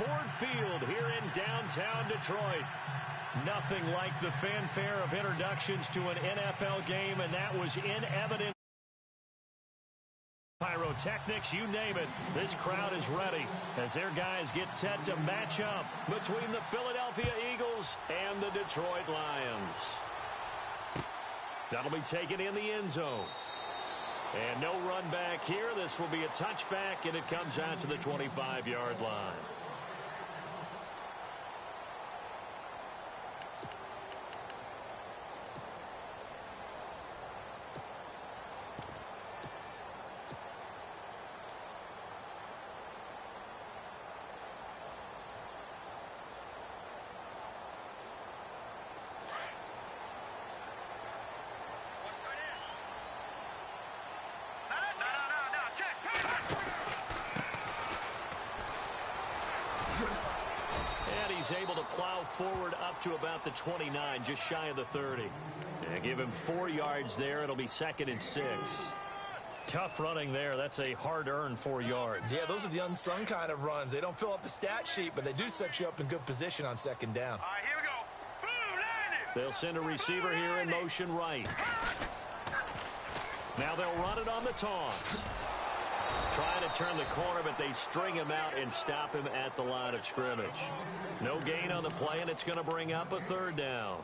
Ford Field here in downtown Detroit. Nothing like the fanfare of introductions to an NFL game, and that was in evidence. Pyrotechnics, you name it, this crowd is ready as their guys get set to match up between the Philadelphia Eagles and the Detroit Lions. That'll be taken in the end zone. And no run back here. This will be a touchback, and it comes out to the 25-yard line. He's able to plow forward up to about the 29, just shy of the 30. And give him 4 yards there. It'll be 2nd and 6. Tough running there. That's a hard-earned 4 yards. Yeah, those are the unsung kind of runs. They don't fill up the stat sheet, but they do set you up in good position on 2nd down. All right, here we go. Boom, landed. They'll send a receiver here in motion right. Now they'll run it on the toss. Trying to turn the corner, but they string him out and stop him at the line of scrimmage. No gain on the play, and it's going to bring up a 3rd down.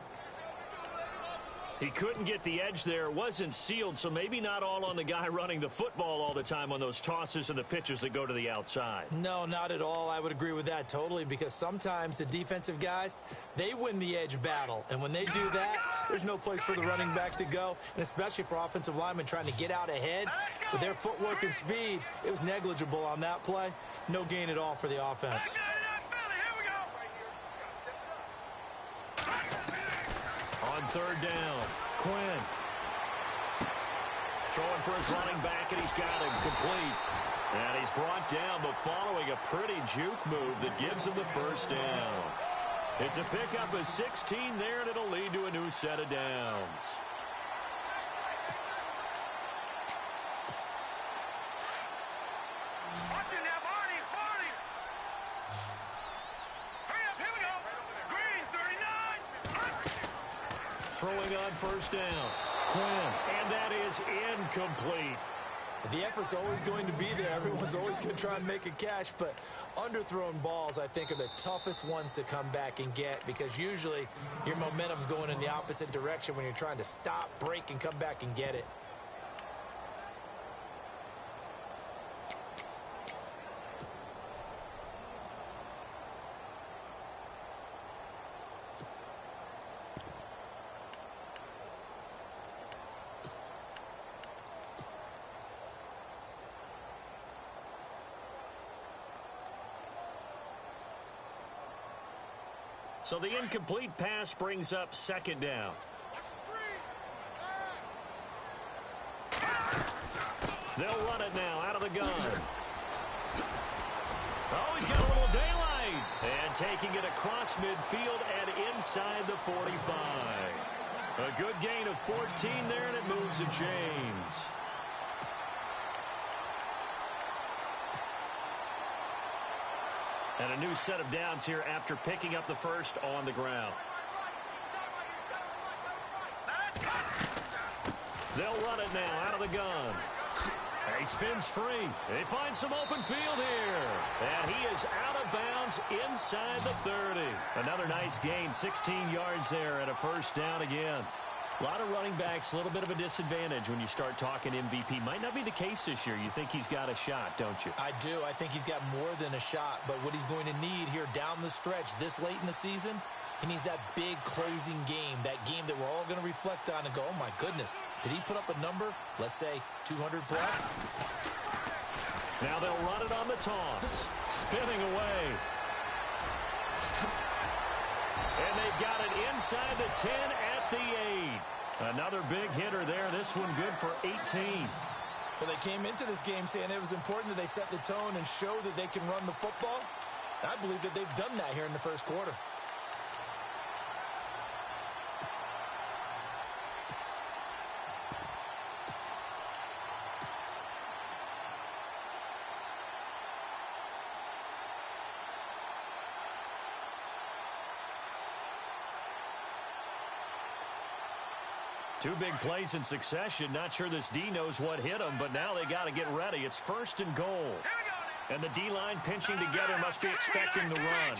He couldn't get the edge there. It wasn't sealed, so maybe not all on the guy running the football all the time on those tosses and the pitches that go to the outside. No, not at all. I would agree with that totally, because sometimes the defensive guys, they win the edge battle. And when they do that, there's no place for the running back to go, and especially for offensive linemen trying to get out ahead. With their footwork and speed, it was negligible on that play. No gain at all for the offense. On 3rd down, Quinn. Throwing for his running back, and he's got him complete. And he's brought down, but following a pretty juke move that gives him the 1st down. It's a pickup of 16 there, and it'll lead to a new set of downs. Watch it now, Barney, Barney. Hurry up, here we go. Green, 39. Throwing on 1st down, Quinn, and that is incomplete. The effort's always going to be there. Everyone's always going to try and make a catch, but underthrown balls, I think, are the toughest ones to come back and get, because usually your momentum's going in the opposite direction when you're trying to stop, break, and come back and get it. So the incomplete pass brings up 2nd down. They'll run it now out of the gun. Oh, he's got a little daylight. And taking it across midfield and inside the 45. A good gain of 14 there, and it moves the chains. And a new set of downs here after picking up the 1st on the ground. They'll run it now out of the gun. He spins free. They find some open field here. And he is out of bounds inside the 30. Another nice gain, 16 yards there, and a 1st down again. A lot of running backs, a little bit of a disadvantage when you start talking MVP. Might not be the case this year. You think he's got a shot, don't you? I do. I think he's got more than a shot. But what he's going to need here down the stretch this late in the season, he needs that big closing game, that game that we're all going to reflect on and go, oh, my goodness, did he put up a number, let's say 200 plus? Now they'll run it on the toss. Spinning away. And they've got it inside the 10 at the 8. Another big hitter there. This one good for 18. Well, they came into this game saying it was important that they set the tone and show that they can run the football. I believe that they've done that here in the 1st quarter. Two big plays in succession. Not sure this D knows what hit him, but now they got to get ready. It's 1st and goal. And the D-line pinching together must be expecting the run.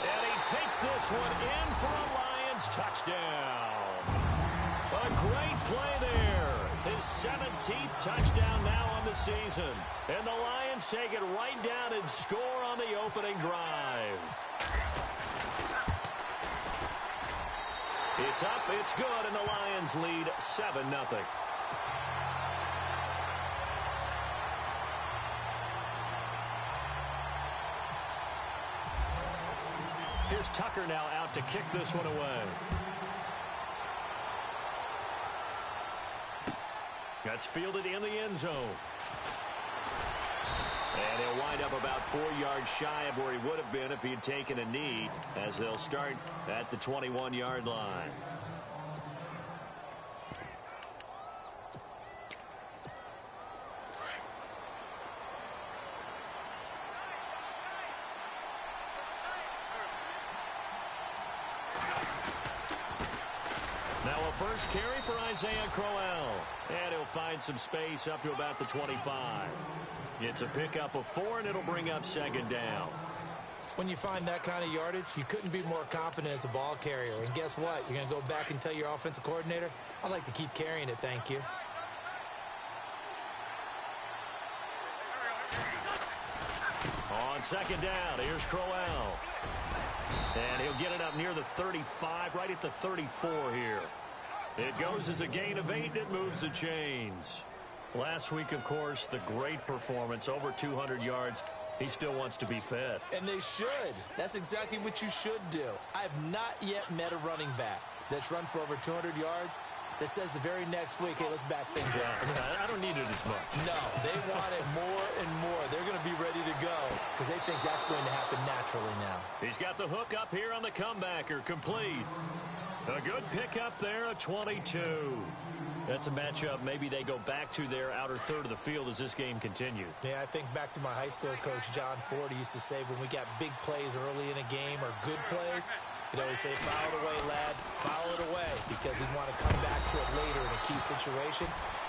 And he takes this one in for a Lions touchdown. A great play there. His 17th touchdown now on the season. And the Lions take it right down and score on the opening drive. It's up, it's good, and the Lions lead 7-0. Here's Tucker now out to kick this one away. That's fielded in the end zone. And he'll wind up about 4 yards shy of where he would have been if he had taken a knee, as they'll start at the 21-yard line. Now a first carry for Isaiah Crowell. And he'll find some space up to about the 25. It's a pickup of 4, and it'll bring up 2nd down. When you find that kind of yardage, you couldn't be more confident as a ball carrier. And guess what? You're going to go back and tell your offensive coordinator, I'd like to keep carrying it, thank you. On 2nd down, here's Crowell. And he'll get it up near the 35, right at the 34 here. It goes as a gain of 8, and it moves the chains. Last week, of course, the great performance, over 200 yards. He still wants to be fed. And they should. That's exactly what you should do. I have not yet met a running back that's run for over 200 yards that says the very next week, hey, let's back things up. I don't need it as much. No, they want it more and more. They're going to be ready to go because they think that's going to happen naturally now. He's got the hook up here on the comebacker, complete. A good pickup there, a 22. That's a matchup maybe they go back to their outer third of the field as this game continued. Yeah, I think back to my high school coach, John Ford. He used to say when we got big plays early in a game or good plays, he'd always say, foul it away, lad, foul it away, because he'd want to come back to it later in a key situation.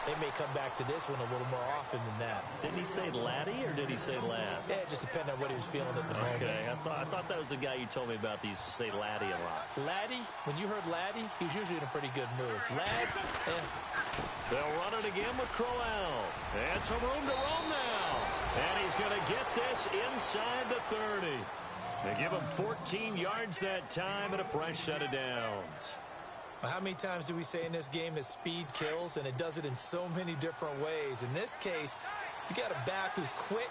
They may come back to this one a little more often than that. Didn't he say laddie or did he say lad? Yeah, it just depended on what he was feeling at the moment. Okay, I thought that was the guy you told me about. He used to say laddie a lot. Laddie, when you heard laddie, he was usually in a pretty good mood. Lad, They'll run it again with Crowell. And some room to roam now. And he's going to get this inside the 30. They give him 14 yards that time and a fresh set of downs. Well, how many times do we say in this game that speed kills, and it does it in so many different ways? In this case, you got a back who's quick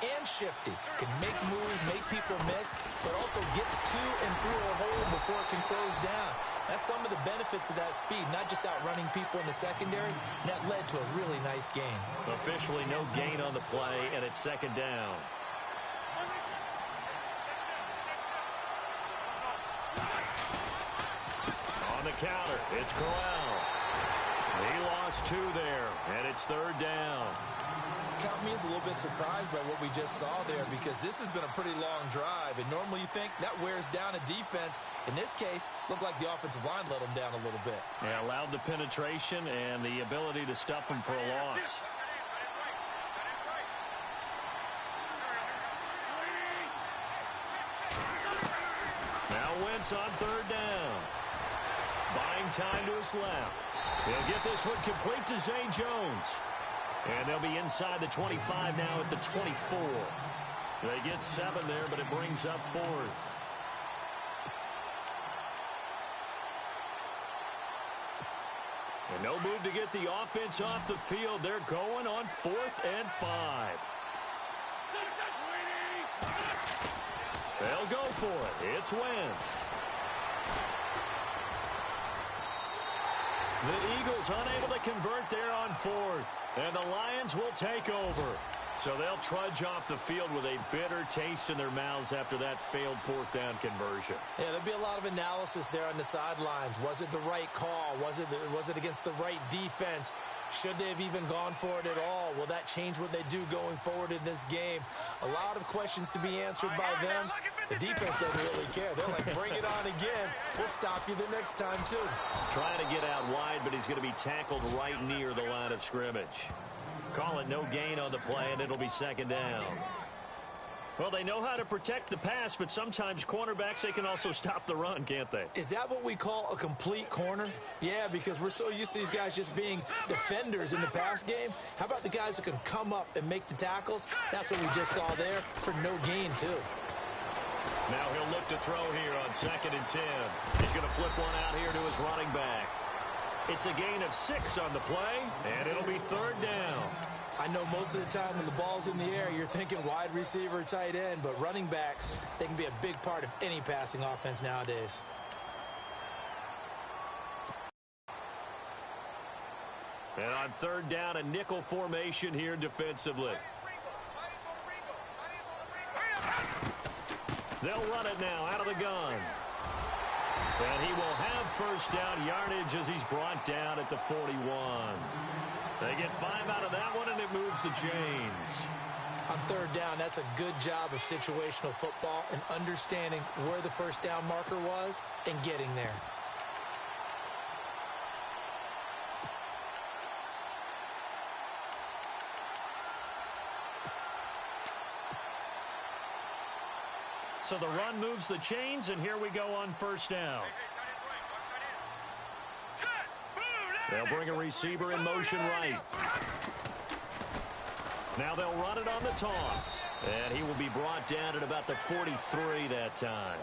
and shifty, can make moves, make people miss, but also gets to and through a hole before it can close down. That's some of the benefits of that speed, not just outrunning people in the secondary, and that led to a really nice game. Officially no gain on the play, and it's 2nd down. On the counter, it's Crowell. He lost 2 there, and it's 3rd down. Count me as a little bit surprised by what we just saw there, because this has been a pretty long drive, and normally you think that wears down a defense. In this case, looked like the offensive line let them down a little bit. Yeah, allowed the penetration and the ability to stuff them for a loss. Now Wentz on 3rd down. Buying time to his left. He'll get this one complete to Zay Jones. And they'll be inside the 25 now at the 24. They get 7 there, but it brings up 4th. And no move to get the offense off the field. They're going on 4th and 5. They'll go for it. It's Wentz. The Eagles unable to convert there on 4th. And the Lions will take over. So they'll trudge off the field with a bitter taste in their mouths after that failed fourth down conversion. Yeah, there'll be a lot of analysis there on the sidelines. Was it the right call? Was it against the right defense? Should they have even gone for it at all? Will that change what they do going forward in this game? A lot of questions to be answered by them. The defense doesn't really care. They're like, bring it on again. We'll stop you the next time, too. Trying to get out wide, but he's going to be tackled right near the line of scrimmage. Call it no gain on the play, and it'll be second down. Well, they know how to protect the pass, but sometimes cornerbacks, they can also stop the run, can't they? Is that what we call a complete corner? Yeah, because we're so used to these guys just being defenders in the pass game. How about the guys who can come up and make the tackles? That's what we just saw there for no gain, too. Now he'll look to throw here on 2nd and 10. He's going to flip one out here to his running back. It's a gain of 6 on the play, and it'll be 3rd down. I know most of the time when the ball's in the air, you're thinking wide receiver, tight end, but running backs, they can be a big part of any passing offense nowadays. And on 3rd down, a nickel formation here defensively. They'll run it now out of the gun. And he will have first down yardage as he's brought down at the 41. They get 5 out of that one, and it moves the chains. On 3rd down, that's a good job of situational football and understanding where the first down marker was and getting there. So the run moves the chains, and here we go on first down. They'll bring a receiver in motion right. Now they'll run it on the toss. And he will be brought down at about the 43 that time.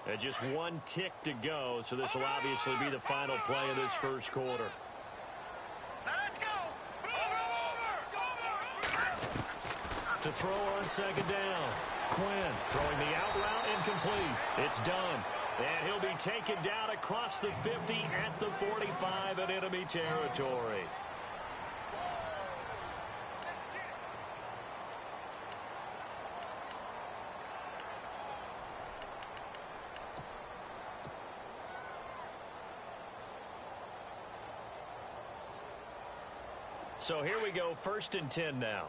And just one tick to go, so this will obviously be the final play of this first quarter. Let's go. To throw on 2nd down. Quinn throwing the out route incomplete. It's done. And he'll be taken down across the 50 at the 45 in enemy territory. So here we go, 1st and 10 now.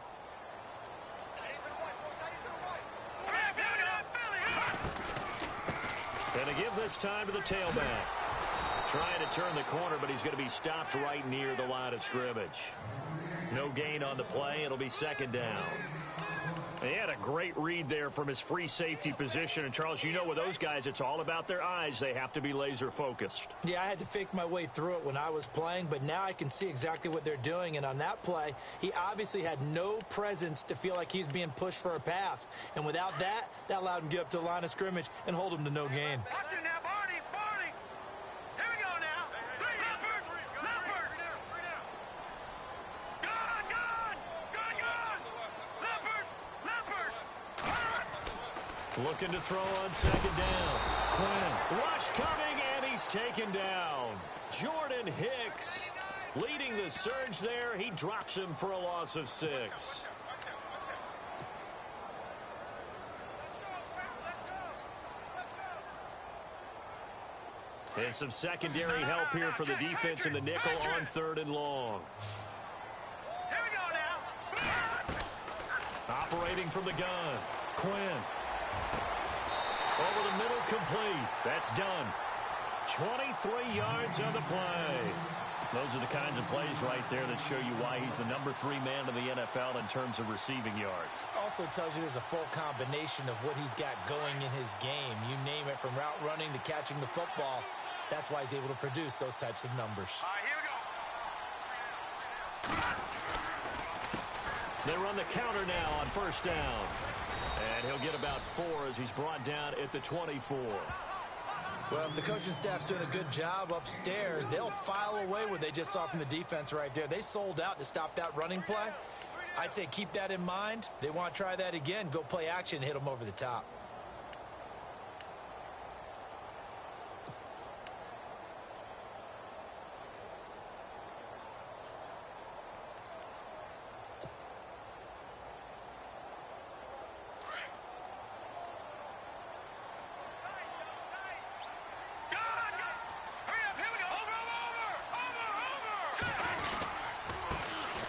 And to give this time to the tailback. Trying to turn the corner, but he's going to be stopped right near the line of scrimmage. No gain on the play. It'll be 2nd down. He had a great read there from his free safety position. And, Charles, you know with those guys, it's all about their eyes. They have to be laser focused. Yeah, I had to fake my way through it when I was playing, but now I can see exactly what they're doing. And on that play, he obviously had no presence to feel like he's being pushed for a pass. And without that, that allowed him to get up to the line of scrimmage and hold him to no gain. Watch it now, Barney. Here we go now. Leopard. Gun. Looking to throw on 2nd down. Quinn. Rush coming, and he's taken down. Jordan Hicks leading the surge there. He drops him for a loss of 6. And some secondary help here for the defense in the nickel on 3rd and long. Here we go now. Operating from the gun. Quinn. Over the middle, complete. That's done. 23 yards on the play. Those are the kinds of plays right there that show you why he's the number 3 man in the NFL in terms of receiving yards. Also tells you there's a full combination of what he's got going in his game. You name it, from route running to catching the football. That's why he's able to produce those types of numbers. All right, here we go. They run the counter now on 1st down. And he'll get about 4 as he's brought down at the 24. Well, if the coaching staff's doing a good job upstairs, they'll file away what they just saw from the defense right there. They sold out to stop that running play, I'd say keep that in mind. They want to try that again. Go play action and hit them over the top.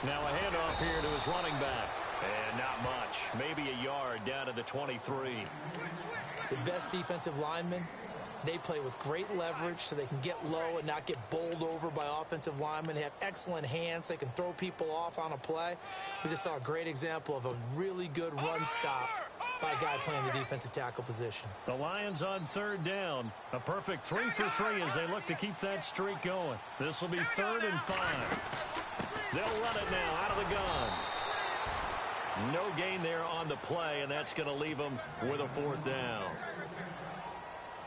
Now a handoff here to his running back. And not much. Maybe a yard down to the 23. The best defensive linemen, they play with great leverage so they can get low and not get bowled over by offensive linemen. They have excellent hands. They can throw people off on a play. We just saw a great example of a really good run stop by a guy playing the defensive tackle position. The Lions on third down. A perfect 3 for 3 as they look to keep that streak going. This will be 3rd and 5. They'll run it now out of the gun. No gain there on the play, and that's going to leave them with a 4th down.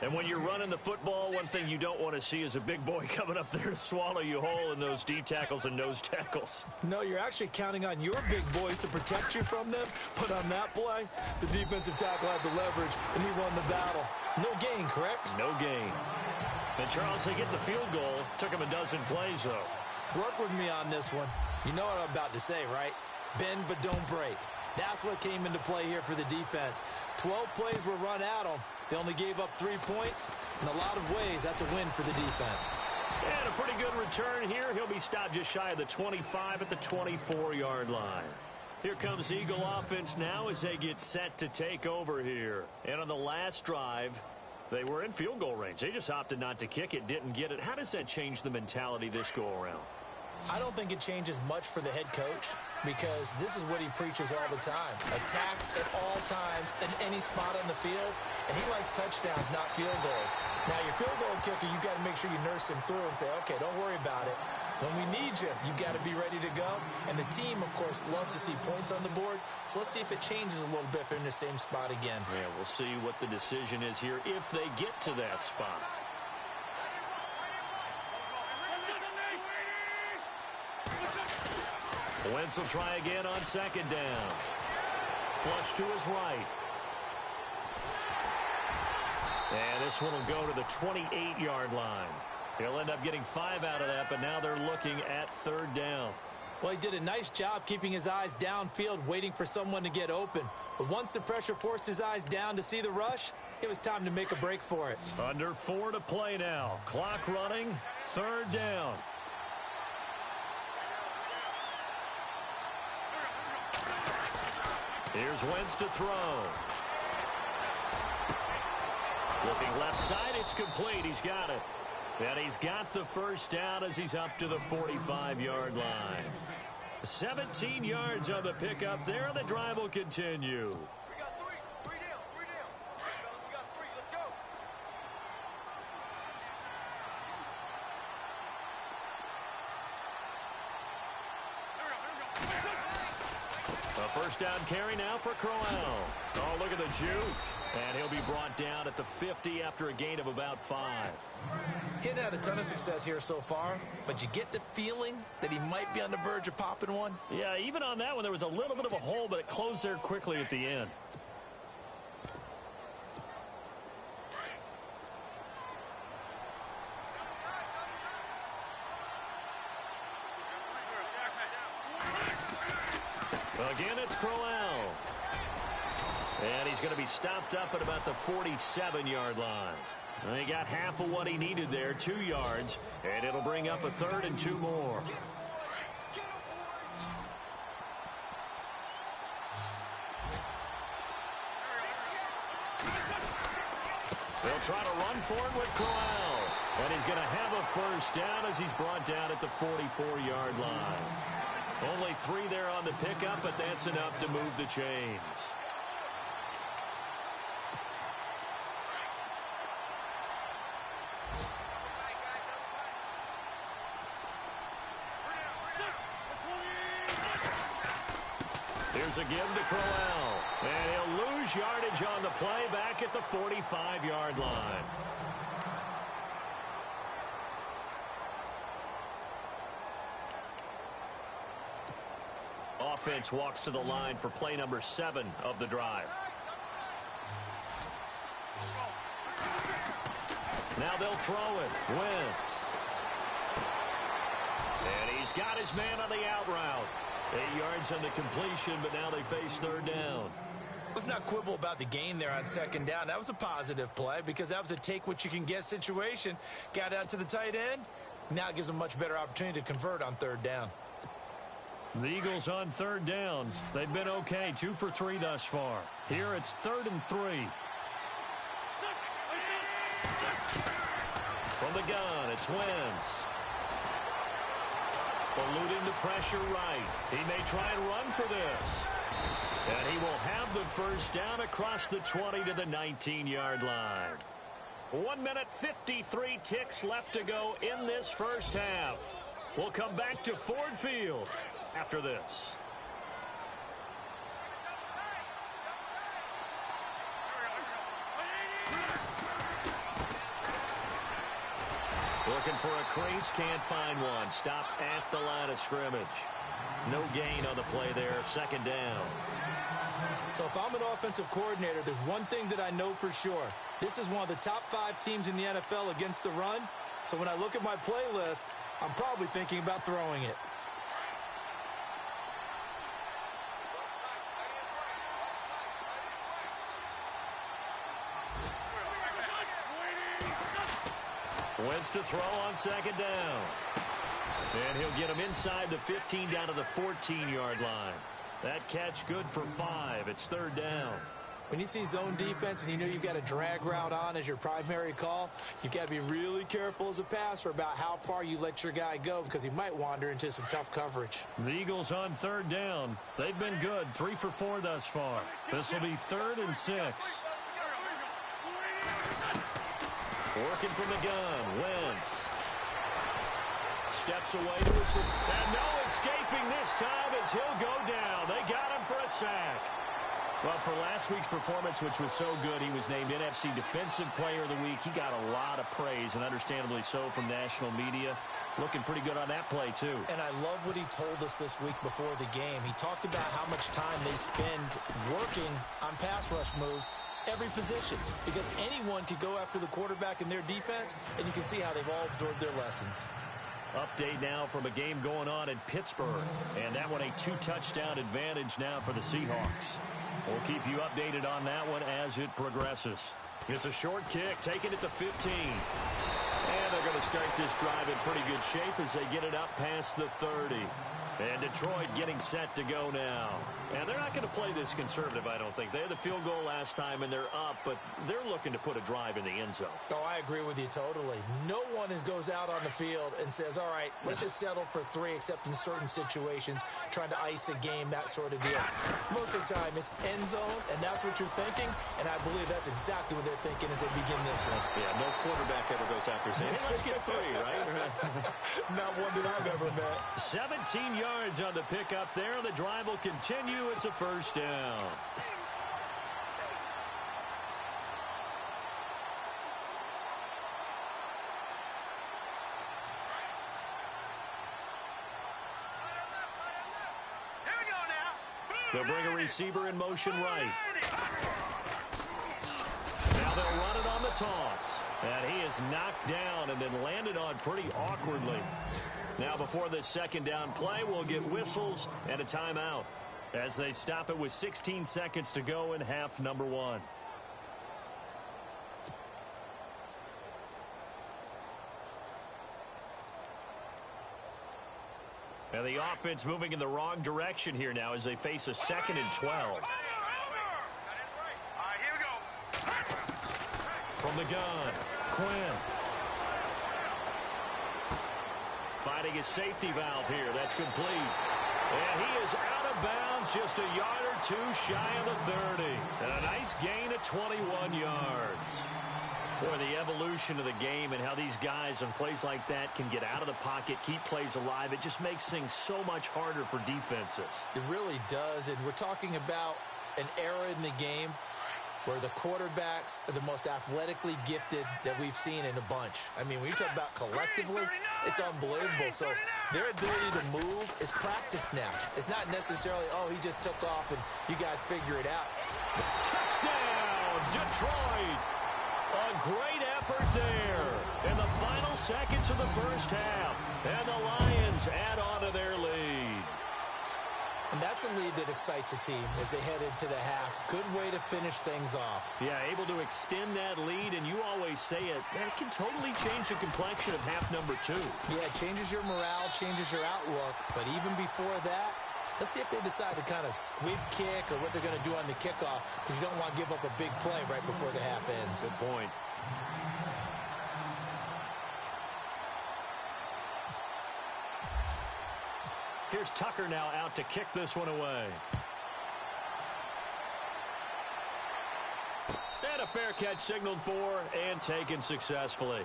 And when you're running the football, one thing you don't want to see is a big boy coming up there to swallow you whole in those D tackles and nose tackles. No, you're actually counting on your big boys to protect you from them. But on that play, the defensive tackle had the leverage, and he won the battle. No gain, correct? No gain. And, Charles, they get the field goal. Took him a dozen plays, though. Work with me on this one. You know what I'm about to say, right? Bend but don't break. That's what came into play here for the defense. 12 plays were run at them. They only gave up 3 points. In a lot of ways, that's a win for the defense. And a pretty good return here. He'll be stopped just shy of the 25 at the 24-yard line. Here comes Eagle offense now as they get set to take over here. And on the last drive, they were in field goal range. They just opted not to kick it, didn't get it. How does that change the mentality this go-around? I don't think it changes much for the head coach because this is what he preaches all the time. Attack at all times in any spot on the field, and he likes touchdowns, not field goals. Now, your field goal kicker, you got to make sure you nurse him through and say, okay, don't worry about it. When we need you, you've got to be ready to go. And the team, of course, loves to see points on the board. So let's see if it changes a little bit if they're in the same spot again. Yeah, we'll see what the decision is here if they get to that spot. Wentz will try again on 2nd down. Flush to his right. And this one will go to the 28-yard line. He'll end up getting 5 out of that, but now they're looking at 3rd down. Well, he did a nice job keeping his eyes downfield, waiting for someone to get open. But once the pressure forced his eyes down to see the rush, it was time to make a break for it. Under 4 to play now. Clock running, 3rd down. Here's Wentz to throw. Looking left side, it's complete. He's got it. And he's got the 1st down as he's up to the 45-yard line. 17 yards on the pickup there, and the drive will continue. We got 3. 3 down. 3 down. We got 3. Let's go. A 1st down carry now for Crowell. Oh, look at the juke. And he'll be brought down at the 50 after a gain of about 5. He hadn't had a ton of success here so far, but you get the feeling that he might be on the verge of popping one. Yeah, even on that one, there was a little bit of a hole, but it closed there quickly at the end. Again, it's Crowell. And he's going to be stopped up at about the 47-yard line. And he got half of what he needed there, 2 yards, and it'll bring up a 3rd and 2 more. They'll try to run for it with Crowell. And he's going to have a 1st down as he's brought down at the 44-yard line. Only 3 there on the pickup, but that's enough to move the chains. Here's a give to Crowell. And he'll lose yardage on the play back at the 45-yard line. offense walks to the line for play number 7 of the drive. Now they'll throw it. Wentz. And he's got his man on the out route. 8 yards on the completion, but now they face third down. Let's not quibble about the gain there on second down. That was a positive play because that was a take-what-you-can-get situation. Got out to the tight end. Now it gives them a much better opportunity to convert on third down. The Eagles on third down. They've been okay, 2 for 3 thus far. Here it's 3rd and 3. From the gun, it's Wentz. Eluding the pressure right. He may try and run for this. And he will have the first down across the 20 to the 19-yard line. 1 minute 53 ticks left to go in this first half. We'll come back to Ford Field after this. Looking for a crease, can't find one. Stopped at the line of scrimmage. No gain on the play there, 2nd down. So if I'm an offensive coordinator, there's one thing that I know for sure. This is one of the top 5 teams in the NFL against the run. So when I look at my playlist, I'm probably thinking about throwing it. Wentz to throw on 2nd down. And he'll get him inside the 15 down to the 14-yard line. That catch good for 5. It's 3rd down. When you see zone defense and you know you've got a drag route on as your primary call, you've got to be really careful as a passer about how far you let your guy go because he might wander into some tough coverage. The Eagles on 3rd down. They've been good, 3 for 4 thus far. This will be 3rd and 6. Working from the gun, Wentz. Steps away to his... And no escaping this time as he'll go down. They got him for a sack. Well, for last week's performance, which was so good, he was named NFC Defensive Player of the Week. He got a lot of praise, and understandably so, from national media. Looking pretty good on that play, too. And I love what he told us this week before the game. He talked about how much time they spend working on pass rush moves, every position, because anyone could go after the quarterback in their defense, and you can see how they've all absorbed their lessons. Update now from a game going on in Pittsburgh, and that one a 2-touchdown advantage now for the Seahawks. We'll keep you updated on that one as it progresses. It's a short kick, taking it to 15. And they're going to start this drive in pretty good shape as they get it up past the 30. And Detroit getting set to go now. And they're not going to play this conservative, I don't think. They had the field goal last time, and they're up, but they're looking to put a drive in the end zone. Oh, I agree with you totally. No one goes out on the field and says, all right, let's just settle for 3, except in certain situations, trying to ice a game, that sort of deal. Most of the time, it's end zone, and that's what you're thinking, and I believe that's exactly what they're thinking as they begin this one. Yeah, no quarterback ever goes out there saying, hey, let's get 3, right? Not one that I've ever met. 17 yards on the pickup there. The drive will continue. It's a first down. Here we go now. They'll bring a receiver in motion right. Now they'll run it on the toss. And he is knocked down and then landed on pretty awkwardly. Now before this 2nd down play, we'll get whistles and a timeout as they stop it with 16 seconds to go in half number 1. And the offense moving in the wrong direction here now as they face a 2nd and 12. Here we go. From the gun, Quinn. Finding his safety valve here. That's complete. And he is out of bounds, just a yard or 2 shy of the 30. And a nice gain of 21 yards. Boy, the evolution of the game and how these guys on plays like that can get out of the pocket, keep plays alive, it just makes things so much harder for defenses. It really does, and we're talking about an era in the game where the quarterbacks are the most athletically gifted that we've seen in a bunch. I mean, when you talk about collectively, it's unbelievable. So their ability to move is practiced now. It's not necessarily, oh, he just took off and you guys figure it out. Touchdown, Detroit! A great effort there in the final seconds of the first half. And the Lions add on to their lead. And that's a lead that excites a team as they head into the half. Good way to finish things off. Yeah, able to extend that lead, and you always say it, that can totally change the complexion of half number 2. Yeah, it changes your morale, changes your outlook. But even before that, let's see if they decide to kind of squib kick or what they're going to do on the kickoff, because you don't want to give up a big play right before the half ends. Good point. Here's Tucker now out to kick this one away. And a fair catch signaled for and taken successfully.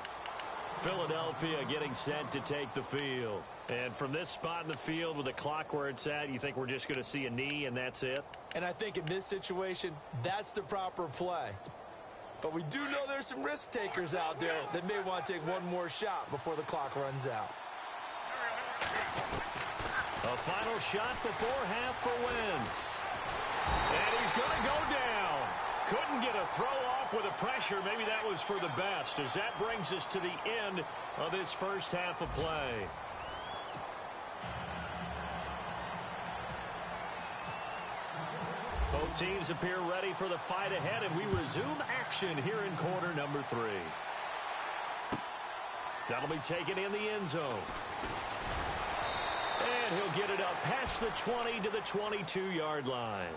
Philadelphia getting set to take the field. And from this spot in the field with the clock where it's at, you think we're just going to see a knee and that's it? And I think in this situation, that's the proper play. But we do know there's some risk takers out there that may want to take one more shot before the clock runs out. A final shot before half for Wentz. And he's going to go down. Couldn't get a throw off with the pressure. Maybe that was for the best, as that brings us to the end of this first half of play. Both teams appear ready for the fight ahead, and we resume action here in quarter number 3. That'll be taken in the end zone. And he'll get it up past the 20 to the 22-yard line.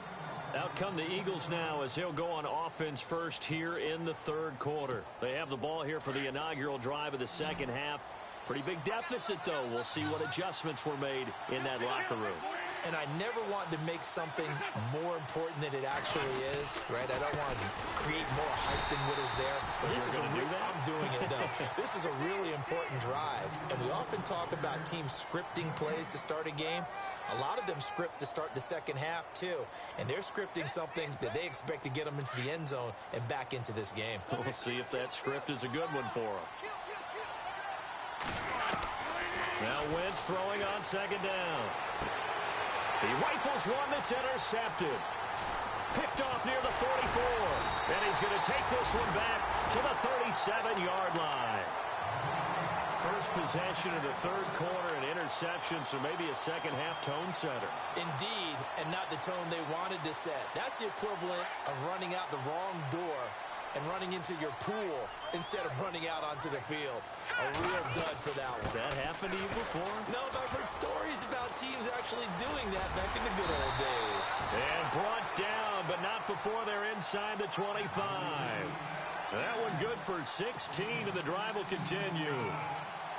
Out come the Eagles now as they'll go on offense first here in the third quarter. They have the ball here for the inaugural drive of the second half. Pretty big deficit, though. We'll see what adjustments were made in that locker room. And I never want to make something more important than it actually is, right? I don't want to create more hype than what is there. But this is I'm doing it, though. This is a really important drive. And we often talk about teams scripting plays to start a game. A lot of them script to start the second half, too. And they're scripting something that they expect to get them into the end zone and back into this game. We'll see if that script is a good one for them. Now Wentz throwing on second down. He rifles one that's intercepted. Picked off near the 44. And he's going to take this one back to the 37-yard line. First possession of the third quarter, an interception, so maybe a second-half tone setter. Indeed, and not the tone they wanted to set. That's the equivalent of running out the wrong door and running into your pool instead of running out onto the field. A real dud for that one. Has that happened to you before? No, but I've heard stories about teams actually doing that back in the good old days. And brought down, but not before they're inside the 25. That one good for 16, and the drive will continue.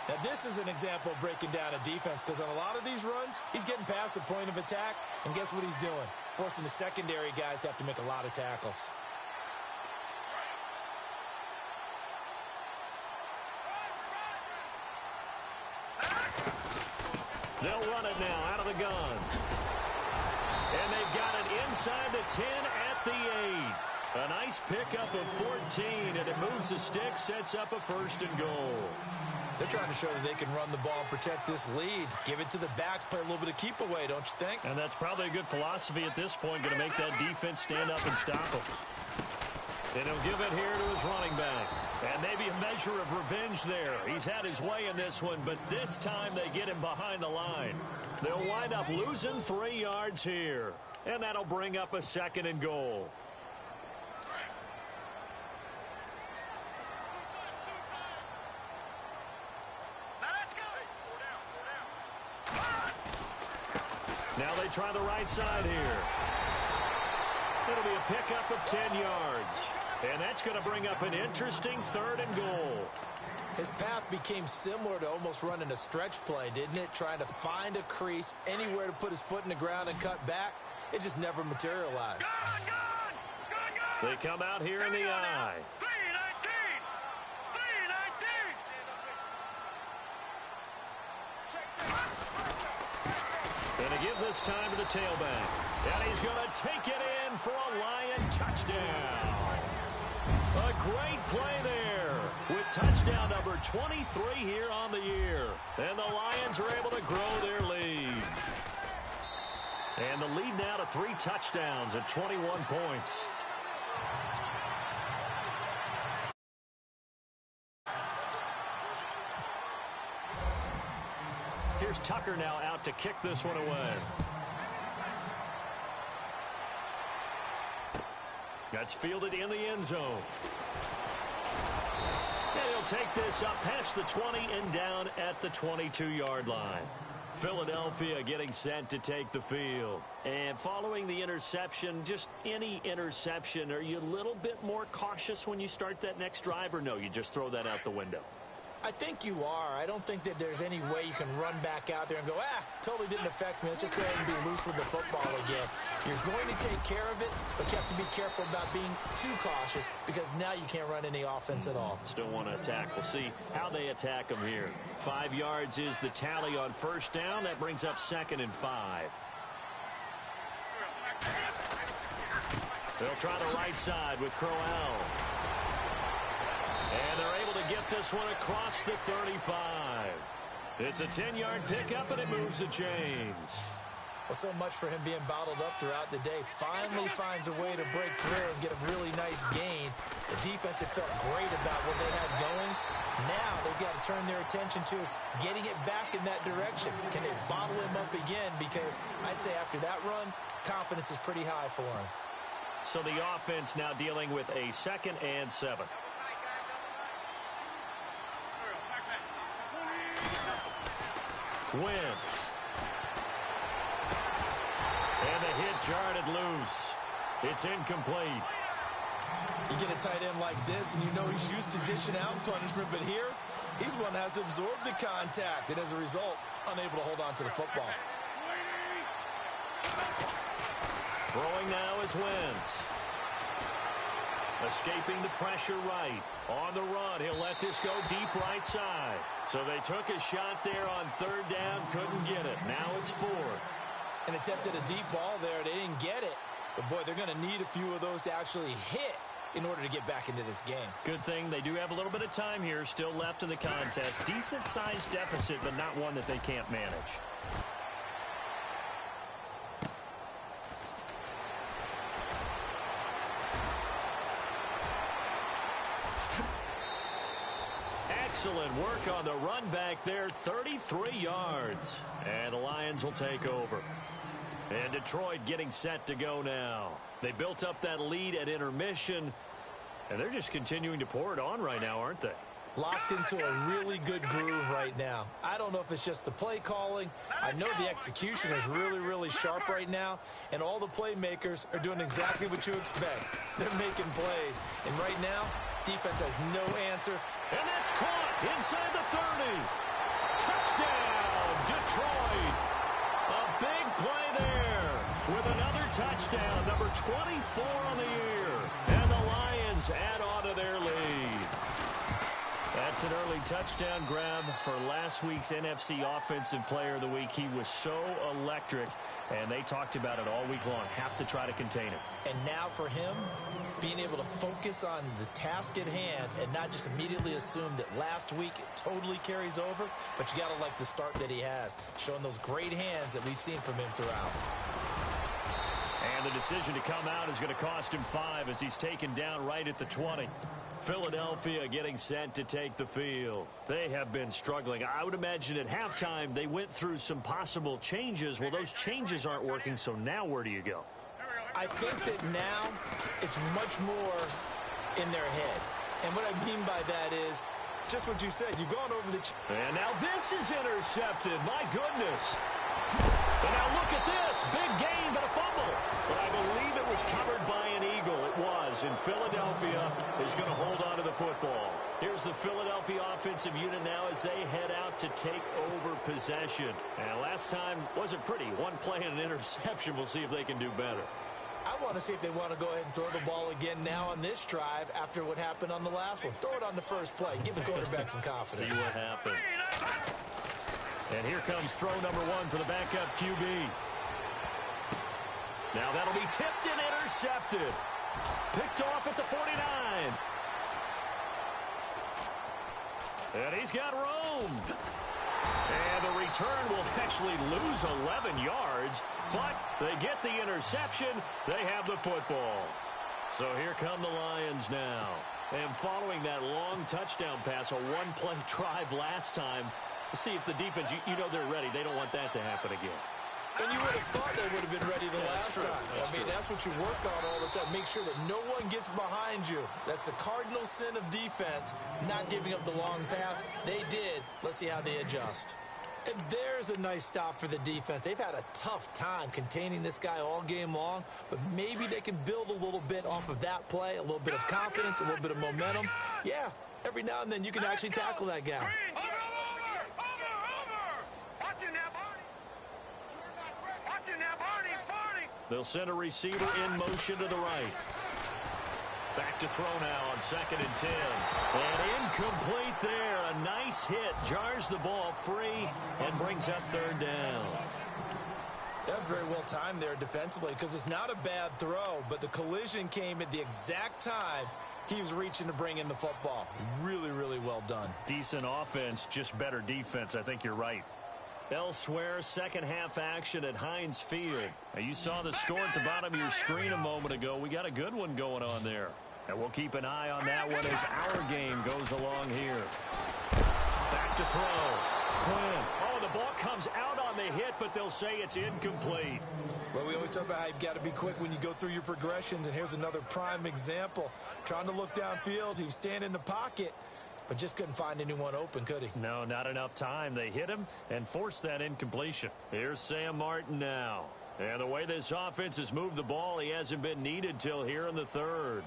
Now, this is an example of breaking down a defense, because on a lot of these runs, he's getting past the point of attack, and guess what he's doing? Forcing the secondary guys to have to make a lot of tackles. They'll run it now out of the gun. And they've got it inside the 10 at the 8. A nice pickup of 14, and it moves the stick, sets up a first and goal. They're trying to show that they can run the ball and protect this lead. Give it to the backs, play a little bit of keep away, don't you think? And that's probably a good philosophy at this point, going to make that defense stand up and stop them. And he'll give it here to his running back. And maybe a measure of revenge there. He's had his way in this one, but this time they get him behind the line. They'll wind up losing 3 yards here. And that'll bring up a second and goal. Now they try the right side here. It'll be a pickup of 10 yards. And that's going to bring up an interesting third and goal. His path became similar to almost running a stretch play, didn't it? Trying to find a crease, anywhere to put his foot in the ground and cut back. It just never materialized. They come out here in the eye. And to give this time to the tailback. And he's going to take it in for a Lion touchdown. A great play there with touchdown number 23 here on the year. And the Lions are able to grow their lead. And the lead now to 3 touchdowns at 21 points. Here's Tucker now out to kick this one away. That's fielded in the end zone. And he'll take this up past the 20 and down at the 22-yard line. Philadelphia getting set to take the field. And following the interception, just any interception, are you a little bit more cautious when you start that next drive, or no, you just throw that out the window? I think you are. I don't think that there's any way you can run back out there and go, totally didn't affect me. Let's just go ahead and be loose with the football again. You're going to take care of it, but you have to be careful about being too cautious because now you can't run any offense at all. Still want to attack. We'll see how they attack them here. 5 yards is the tally on first down. That brings up 2nd and 5. They'll try the right side with Crowell. And they're able to get this one across the 35. It's a 10-yard pickup, and it moves the chains. Well, so much for him being bottled up throughout the day. Finally finds a way to break through and get a really nice gain. The defense had felt great about what they had going. Now they've got to turn their attention to getting it back in that direction. Can they bottle him up again? Because I'd say after that run, confidence is pretty high for him. So the offense now dealing with a 2nd and 7. Wentz. And the hit jarred it loose. It's incomplete. You get a tight end like this, and you know he's used to dishing out punishment, but here, he's one that has to absorb the contact, and as a result, unable to hold on to the football. Throwing now is Wentz. Escaping the pressure right. On the run, he'll let this go deep right side. So they took a shot there on 3rd down, couldn't get it. Now it's 4th. An attempt at a deep ball there. They didn't get it. But, boy, they're going to need a few of those to actually hit in order to get back into this game. Good thing they do have a little bit of time here still left in the contest. Decent-sized deficit, but not one that they can't manage. Excellent work on the run back there, 33 yards. And the Lions will take over. And Detroit getting set to go now. They built up that lead at intermission, and they're just continuing to pour it on right now, aren't they? Locked into a really good groove right now. I don't know if it's just the play calling. I know the execution is really, really sharp right now, and all the playmakers are doing exactly what you expect. They're making plays, and right now, defense has no answer. And that's caught inside the 30. Touchdown, Detroit. A big play there with another touchdown, number 24 on the year. And the Lions add on to their lead. That's an early touchdown grab for last week's NFC Offensive Player of the Week. He was so electric, and they talked about it all week long. Have to try to contain him. And now for him, being able to focus on the task at hand and not just immediately assume that last week it totally carries over, but you got to like the start that he has, showing those great hands that we've seen from him throughout. And the decision to come out is going to cost him 5 as he's taken down right at the 20. Philadelphia getting set to take the field. They have been struggling. I would imagine at halftime they went through some possible changes. Well, those changes aren't working, so now where do you go? I think that now it's much more in their head. And what I mean by that is just what you said. You've gone over the... And now this is intercepted. My goodness. And now look at this. Big gain, but a fumble. But I believe it was covered by an Eagle. It was. And Philadelphia is going to hold on to the football. Here's the Philadelphia offensive unit now as they head out to take over possession. And last time wasn't pretty. One play and an interception. We'll see if they can do better. I want to see if they want to go ahead and throw the ball again now on this drive after what happened on the last one. Throw it on the first play. Give the quarterback some confidence. See what happens. And here comes throw number 1 for the backup QB. Now that'll be tipped and intercepted. Picked off at the 49. And he's got room. And the return will actually lose 11 yards, but they get the interception. They have the football. So here come the Lions now. And following that long touchdown pass, a one-play drive last time, let's see if the defense, you know they're ready. They don't want that to happen again. And you would have thought they would have been ready the last time. I mean, that's what you work on all the time. Make sure that no one gets behind you. That's the cardinal sin of defense, not giving up the long pass. They did. Let's see how they adjust. And there's a nice stop for the defense. They've had a tough time containing this guy all game long, but maybe they can build a little bit off of that play, a little bit of confidence, a little bit of momentum. Yeah, every now and then you can actually tackle that guy. They'll send a receiver in motion to the right. Back to throw now on 2nd and 10. And incomplete there. A nice hit. Jars the ball free and brings up 3rd down. That's very well timed there defensively because it's not a bad throw, but the collision came at the exact time he was reaching to bring in the football. Really, really well done. Decent offense, just better defense. I think you're right. Elsewhere, second half action at Heinz Field. Now, you saw the score at the bottom of your screen a moment ago. We got a good one going on there. And we'll keep an eye on that one as our game goes along here. Back to throw. Quinn. Oh, the ball comes out on the hit, but they'll say it's incomplete. Well, we always talk about how you've got to be quick when you go through your progressions, and here's another prime example. Trying to look downfield, he was standing in the pocket, but just couldn't find anyone open, could he? No, not enough time. They hit him and forced that incompletion. Here's Sam Martin now. And the way this offense has moved the ball, he hasn't been needed till here in the 3rd.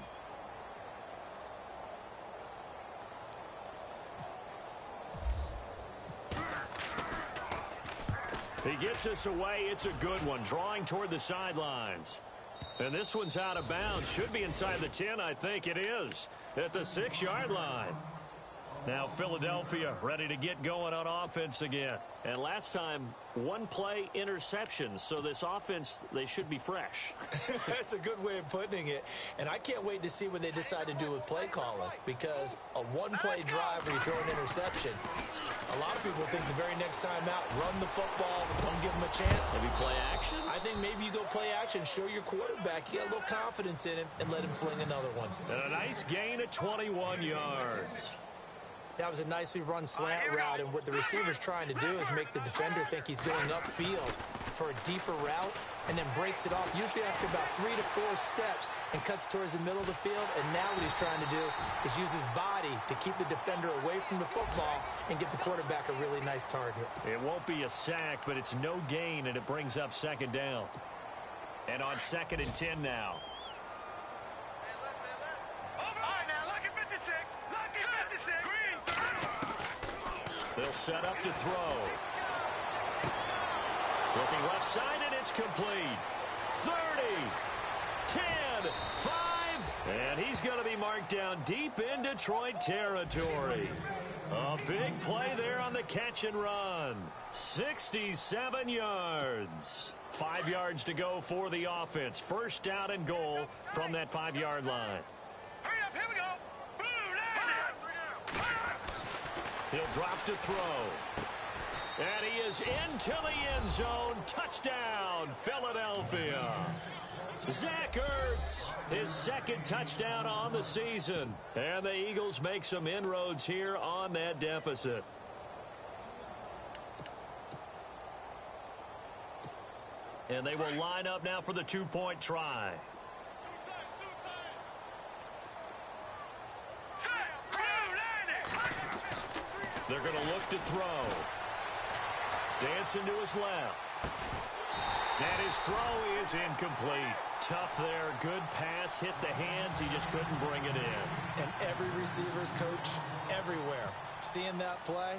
He gets us away. It's a good one. Drawing toward the sidelines. And this one's out of bounds. Should be inside the 10, I think it is. At the 6-yard line. Now Philadelphia ready to get going on offense again. And last time, one-play interceptions. So this offense, they should be fresh. That's a good way of putting it. And I can't wait to see what they decide to do with play calling. Because a one-play drive where you throw an interception, a lot of people think the very next time out, run the football, don't give them a chance. Maybe play action? I think maybe you go play action, show your quarterback, you get a little confidence in him, and let him fling another one. And a nice gain of 21 yards. That was a nicely run slant route, and what the receiver's trying to do is make the defender think he's going upfield for a deeper route and then breaks it off, usually after about 3 to 4 steps, and cuts towards the middle of the field. And now what he's trying to do is use his body to keep the defender away from the football and get the quarterback a really nice target. It won't be a sack, but it's no gain, and it brings up 2nd down. And on 2nd and 10 now. They'll set up to throw. Looking left side, and it's complete. 30, 10, 5, and he's going to be marked down deep in Detroit territory. A big play there on the catch and run. 67 yards. 5 yards to go for the offense. First down and goal from that 5-yard line. Hurry up, here we go. He'll drop to throw. And he is into the end zone. Touchdown, Philadelphia. Zach Ertz, his 2nd touchdown on the season. And the Eagles make some inroads here on that deficit. And they will line up now for the 2-point try. They're going to look to throw. Dancing to his left. And his throw is incomplete. Tough there. Good pass. Hit the hands. He just couldn't bring it in. And every receiver's coach everywhere. Seeing that play,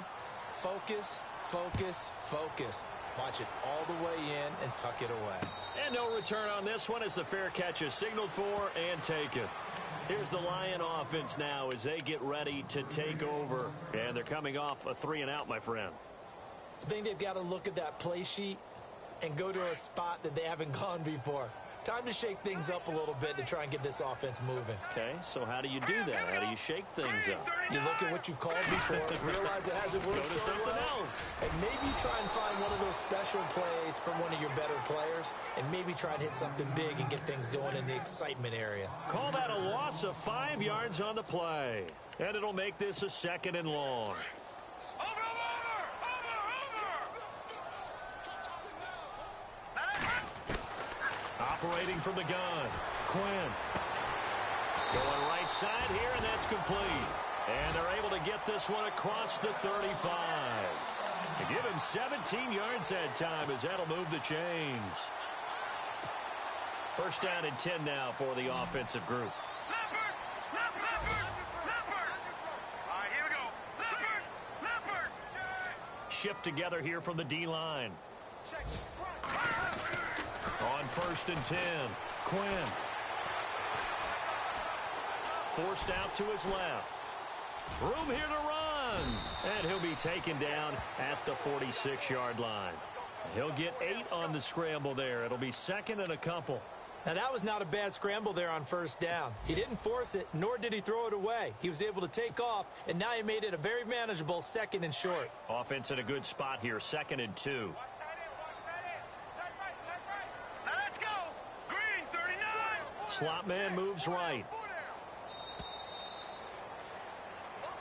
focus, focus, focus. Watch it all the way in and tuck it away. And no return on this one as the fair catch is signaled for and taken. Here's the Lion offense now as they get ready to take over. And they're coming off a 3-and-out, my friend. I think they've got to look at that play sheet and go to a spot that they haven't gone before. Time to shake things up a little bit to try and get this offense moving. Okay, so how do you do that? How do you shake things up? You look at what you've called before, realize it hasn't worked Go to so something well, else. and maybe try and find one of those special plays from one of your better players, and maybe try and hit something big and get things going in the excitement area. Call that a loss of 5 yards on the play. And it'll make this a 2nd and long. Operating from the gun, Quinn. Going right side here, and that's complete. And they're able to get this one across the 35. To give him 17 yards that time, as that'll move the chains. 1st down and 10 now for the offensive group. Shift together here from the D-line. On 1st and 10, Quinn. Forced out to his left. Room here to run. And he'll be taken down at the 46-yard line. He'll get 8 on the scramble there. It'll be 2nd and a couple. Now, that was not a bad scramble there on 1st down. He didn't force it, nor did he throw it away. He was able to take off, and now he made it a very manageable 2nd and short. Offense in a good spot here, 2nd and 2. Let's go. Green 39. Slot man moves right.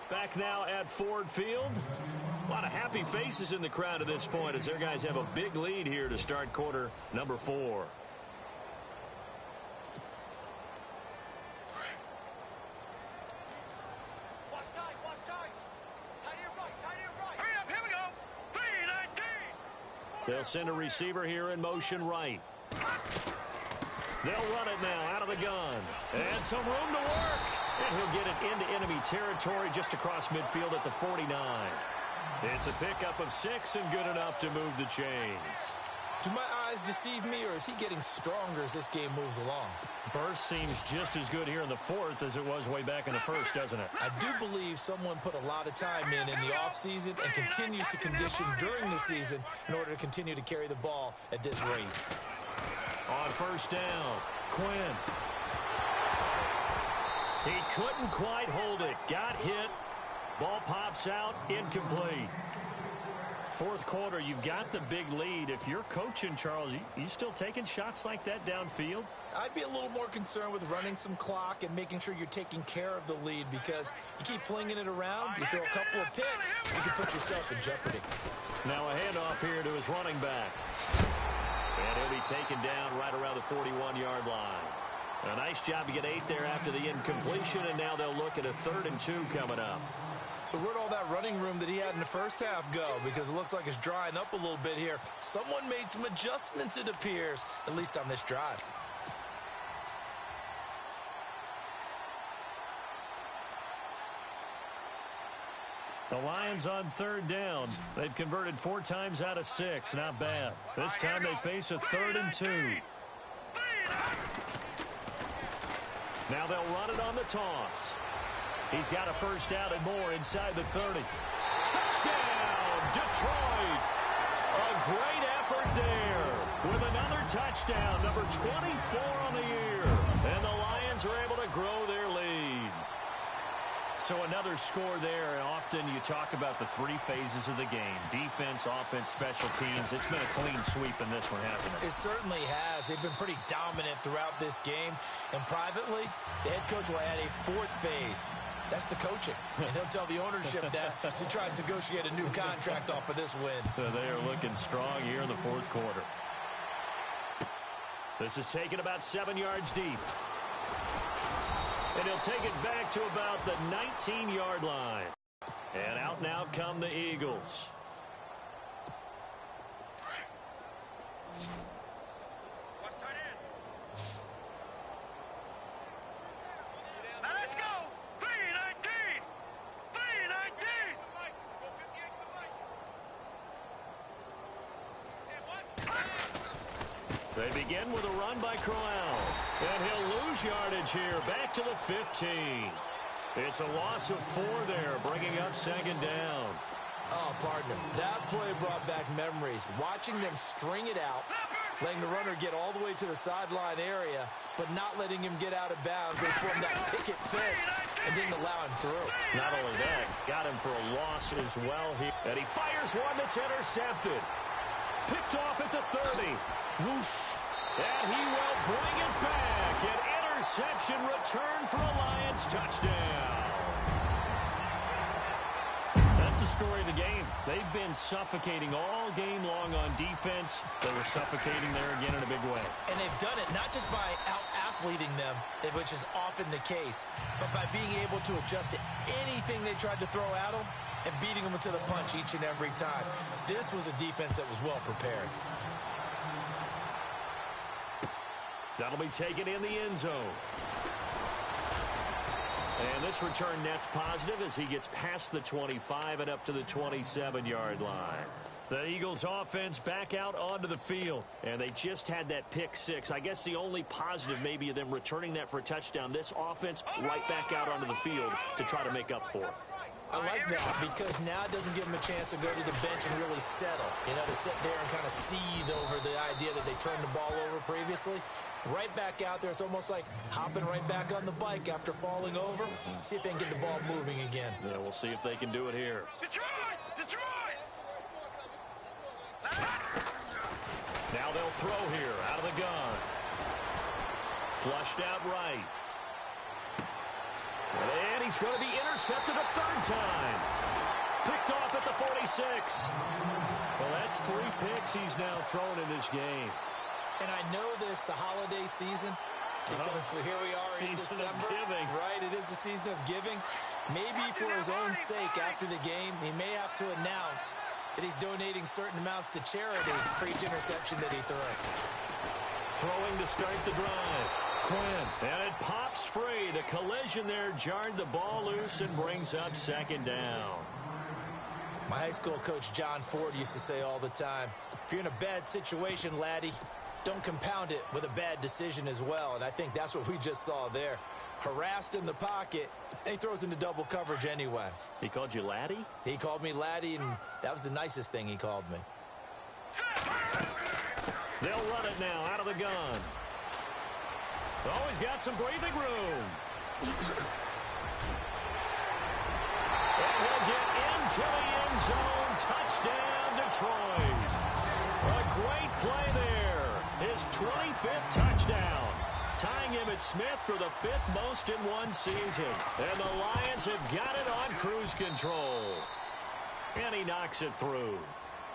Back now at Ford Field. A lot of happy faces in the crowd at this point as their guys have a big lead here to start quarter number 4. They'll send a receiver here in motion right. They'll run it now out of the gun. And some room to work. And he'll get it into enemy territory just across midfield at the 49. It's a pickup of 6 and good enough to move the chains. Do my eyes deceive me, or is he getting stronger as this game moves along? Burst seems just as good here in the 4th as it was way back in the 1st, doesn't it? I do believe someone put a lot of time in the offseason and continues to condition during the season in order to continue to carry the ball at this rate. On 1st down, Quinn. He couldn't quite hold it. Got hit. Ball pops out. Incomplete. 4th quarter, you've got the big lead. If you're coaching, Charles, you still taking shots like that downfield? I'd be a little more concerned with running some clock and making sure you're taking care of the lead, because you keep flinging it around, you throw a couple of picks, you can put yourself in jeopardy. Now a handoff here to his running back. And he'll be taken down right around the 41-yard line. A nice job to get 8 there after the incompletion, and now they'll look at a 3rd and 2 coming up. So where'd all that running room that he had in the 1st half go? Because it looks like it's drying up a little bit here. Someone made some adjustments, it appears, at least on this drive. The Lions on 3rd down. They've converted 4 times out of 6. Not bad. This time they face a 3rd and 2. Now they'll run it on the toss. He's got a 1st down and more inside the 30. Touchdown, Detroit! A great effort there with another touchdown, number 24 on the year. And the Lions are able to grow their lead. So another score there, and often you talk about the 3 phases of the game. Defense, offense, special teams. It's been a clean sweep in this one, hasn't it? It certainly has. They've been pretty dominant throughout this game. And privately, the head coach will add a 4th phase. That's the coaching. And he'll tell the ownership that as he tries to negotiate a new contract off of this win. They are looking strong here in the 4th quarter. This is taken about 7 yards deep. And he'll take it back to about the 19-yard line. And out now come the Eagles. Let's go. 319. 319. They begin with a run by Crowell. And he'll lose yardage here, back to the 15. It's a loss of 4 there, bringing up 2nd down. Oh, partner, that play brought back memories. Watching them string it out, letting the runner get all the way to the sideline area, but not letting him get out of bounds. They formed that picket fence and didn't allow him through. Not only that, got him for a loss as well here. And he fires one that's intercepted. Picked off at the 30. Whoosh. And he will bring it back. An interception return for a Lions touchdown. That's the story of the game. They've been suffocating all game long on defense. They were suffocating there again in a big way. And they've done it not just by out-athleting them, which is often the case, but by being able to adjust to anything they tried to throw at them and beating them to the punch each and every time. This was a defense that was well prepared. That'll be taken in the end zone. And this return net's positive as he gets past the 25 and up to the 27-yard line. The Eagles offense back out onto the field, and they just had that pick six. I guess the only positive maybe of them returning that for a touchdown. This offense right back out onto the field to try to make up for it. I like that because now it doesn't give them a chance to go to the bench and really settle. You know, to sit there and kind of seethe over the idea that they turned the ball over previously. Right back out there. It's almost like hopping right back on the bike after falling over. See if they can get the ball moving again. Yeah, we'll see if they can do it here. Detroit! Detroit! Now they'll throw here out of the gun. Flushed out right. And he's going to be intercepted a third time. Picked off at the 46. Well, that's 3 picks he's now thrown in this game. And I know this, the holiday season, because here we are in Season of December. giving. Right, it is the season of giving. Maybe for his own sake after the game, he may have to announce that he's donating certain amounts to charity for each interception that he threw. Throwing to start the drive. Quinn. And it pops free. The collision there jarred the ball loose and brings up second down. My high school coach, John Ford, used to say all the time, if you're in a bad situation, laddie, don't compound it with a bad decision as well. And I think that's what we just saw there. Harassed in the pocket, and he throws into double coverage anyway. He called you laddie? He called me laddie, and that was the nicest thing he called me. They'll run it now out of the gun. Oh, he's got some breathing room. And he'll get into the end zone. Touchdown, Detroit. A great play there. His 25th touchdown. Tying Emmitt Smith for the 5th most in one season. And the Lions have got it on cruise control. And he knocks it through.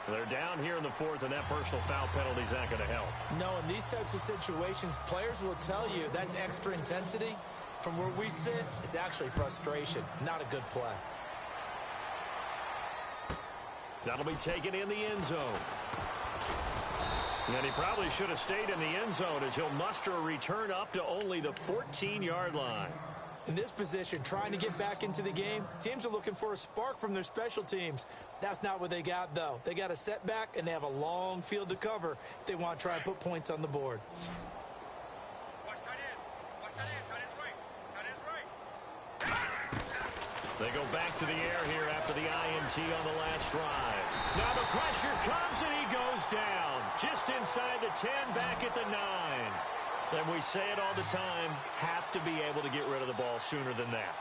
They're down here in the 4th, and that personal foul penalty is not going to help. No, in these types of situations, players will tell you that's extra intensity. From where we sit, it's actually frustration, not a good play. That'll be taken in the end zone. And he probably should have stayed in the end zone as he'll muster a return up to only the 14-yard line. In this position, trying to get back into the game, teams are looking for a spark from their special teams. That's not what they got, though. They got a setback, and they have a long field to cover if they want to try and put points on the board. Watch tight end. Watch tight end. Tight end's right. Tight end's right. They go back to the air here after the INT on the last drive. Now the pressure comes, and he goes down. Just inside the 10, back at the 9. And we say it all the time, have to be able to get rid of the ball sooner than that.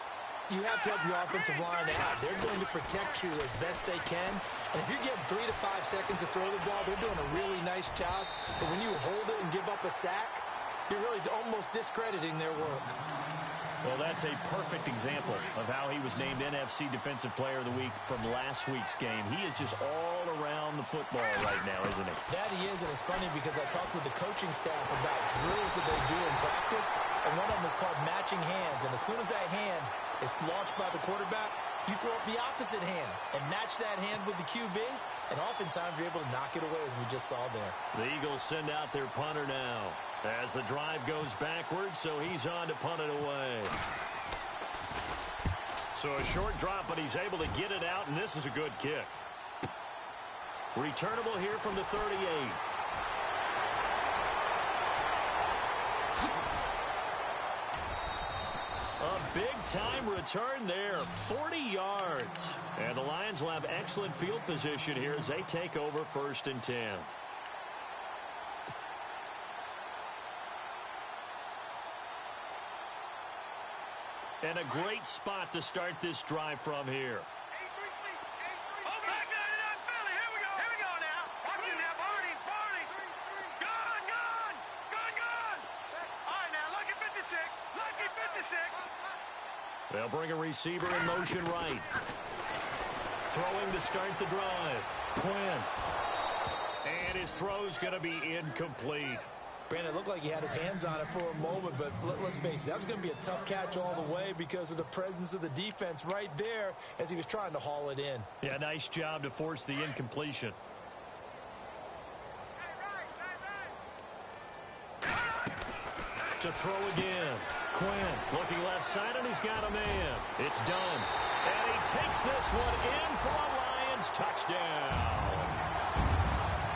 You have to help your offensive line out. They're going to protect you as best they can. And if you're getting 3 to 5 seconds to throw the ball, they're doing a really nice job. But when you hold it and give up a sack, you're really almost discrediting their work. Well, that's a perfect example of how he was named NFC Defensive Player of the Week from last week's game. He is just all around the football right now, isn't he? That he is, and it's funny because I talked with the coaching staff about drills that they do in practice, and one of them is called matching hands. And as soon as that hand is launched by the quarterback, you throw up the opposite hand and match that hand with the QB, and oftentimes you're able to knock it away, as we just saw there. The Eagles send out their punter now as the drive goes backwards, so he's on to punt it away. So a short drop, but he's able to get it out, and this is a good kick. Returnable here from the 38. A big-time return there, 40 yards. And the Lions will have excellent field position here as they take over 1st and 10. And a great spot to start this drive from here. They'll bring a receiver in motion right. Throwing to start the drive. Quinn. And his throw's going to be incomplete. Brandon, it looked like he had his hands on it for a moment, but let's face it, that was going to be a tough catch all the way because of the presence of the defense right there as he was trying to haul it in. Yeah, nice job to force the incompletion. To throw again. Quinn looking left side, and he's got a man. It's done. And he takes this one in for a Lions touchdown.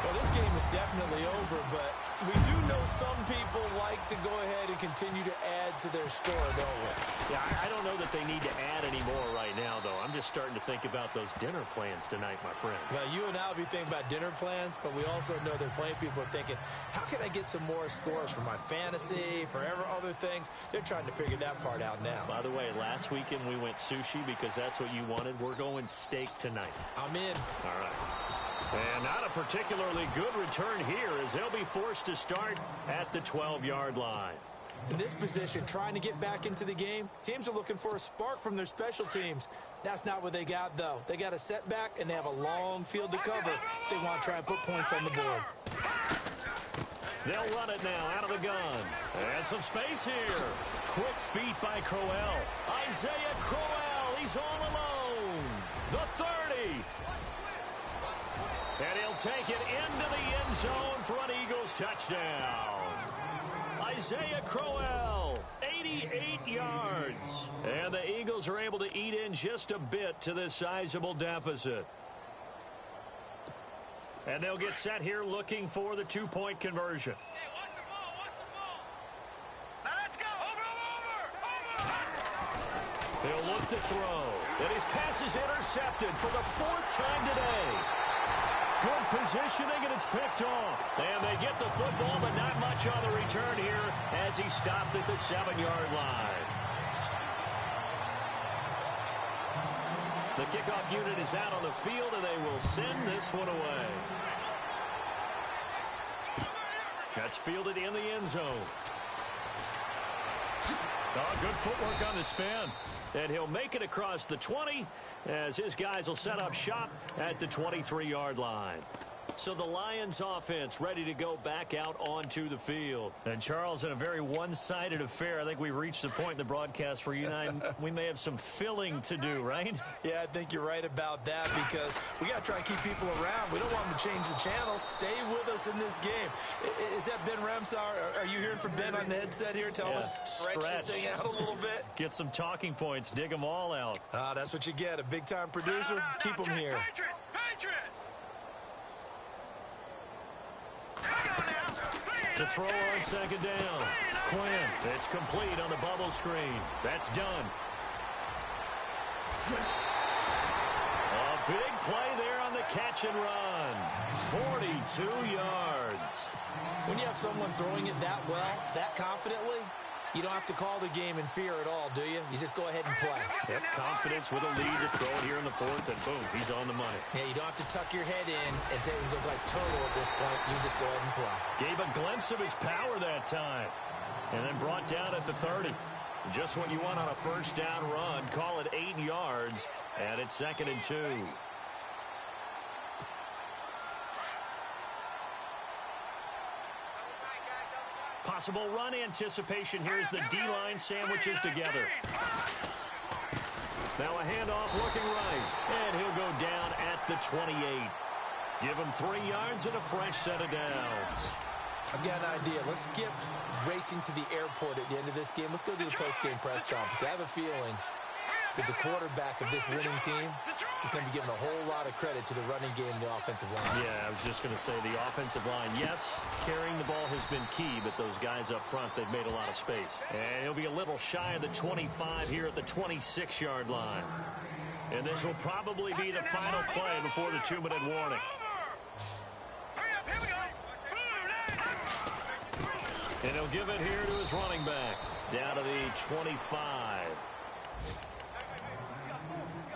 Well, this game is definitely over, but we do know some people like to go ahead and continue to add to their score, don't we? Yeah, I don't know that they need to add any more right now, though. I'm just starting to think about those dinner plans tonight, my friend. Well, you and I will be thinking about dinner plans, but we also know they're playing people are thinking, how can I get some more scores for my fantasy, for other things? They're trying to figure that part out now. By the way, last weekend we went sushi because that's what you wanted. We're going steak tonight. I'm in. All right. And not a particularly good return here as they'll be forced to start at the 12-yard line. In this position, trying to get back into the game, teams are looking for a spark from their special teams. That's not what they got, though. They got a setback, and they have a long field to cover if they want to try and put points on the board. They'll run it now out of the gun. And some space here. Quick feet by Crowell. Isaiah Crowell, he's all alone. The 30. And he'll take it into the end zone for an Eagles touchdown. Isaiah Crowell, 88 yards. And the Eagles are able to eat in just a bit to this sizable deficit. And they'll get set here looking for the two-point conversion. Hey, watch the ball, watch the ball. Now let's go. Over. They'll look to throw. And his pass is intercepted for the 4th time today. Good positioning, and it's picked off. And they get the football, but not much on the return here as he stopped at the 7-yard line. The kickoff unit is out on the field, and they will send this one away. That's fielded in the end zone. Oh, good footwork on the spin. And he'll make it across the 20 as his guys will set up shop at the 23-yard line. So the Lions offense ready to go back out onto the field. And Charles, in a very one-sided affair, I think we reached the point in the broadcast where you and I, we may have some filling to do, right? Yeah, I think you're right about that because we got to try and keep people around. We don't want them to change the channel. Stay with us in this game. Is that Ben Ramsar? Are you hearing from Ben on the headset here? Tell us, stretch this thing out a little bit. Get some talking points. Dig them all out. That's what you get. A big-time producer. Keep them here. Patriot. To throw on 2nd down. Quinn. It's complete on the bubble screen. That's done. A big play there on the catch and run. 42 yards. When you have someone throwing it that well, that confidently, you don't have to call the game in fear at all, do you? You just go ahead and play. Yep, confidence with a lead to throw it here in the 4th, and boom, he's on the money. Yeah, you don't have to tuck your head in and take it look like turtle at this point. You just go ahead and play. Gave a glimpse of his power that time. And then brought down at the 30. Just what you want on a 1st down run. Call it 8 yards, and it's 2nd and 2. Possible run anticipation here as the D-line sandwiches together. Now a handoff looking right, and he'll go down at the 28. Give him 3 yards and a fresh set of downs. I've got an idea. Let's skip racing to the airport at the end of this game. Let's go do the post-game press conference. I have a feeling that the quarterback of this winning team is going to be giving a whole lot of credit to the running game and the offensive line. Yeah, I was just going to say the offensive line, yes, carrying the ball has been key, but those guys up front, they've made a lot of space. And he'll be a little shy of the 25 here at the 26-yard line. And this will probably be the final play before the 2-minute warning. And he'll give it here to his running back, down to the 25.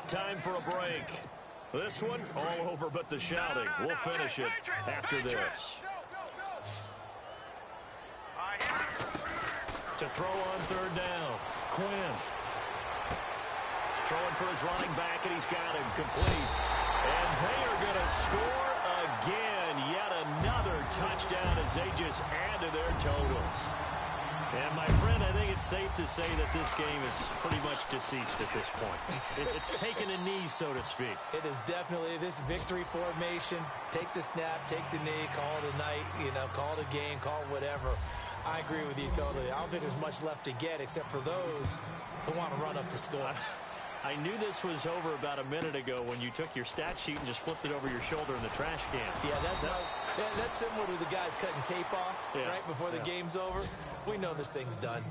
Time for a break. This one, all over but the shouting. We'll finish it after this. To throw on third down, Quinn. Throwing for his running back, and he's got him complete. And they are going to score again. Yet another touchdown as they just add to their totals. And, my friend, I think it's safe to say that this game is pretty much deceased at this point. It's taken a knee, so to speak. It is definitely this victory formation. Take the snap, take the knee, call it a night, call it a game, call it whatever. I agree with you totally. I don't think there's much left to get except for those who want to run up the score. I knew this was over about a minute ago when you took your stat sheet and just flipped it over your shoulder in the trash can. Yeah, that's similar to the guys cutting tape off right before the game's over. We know this thing's done.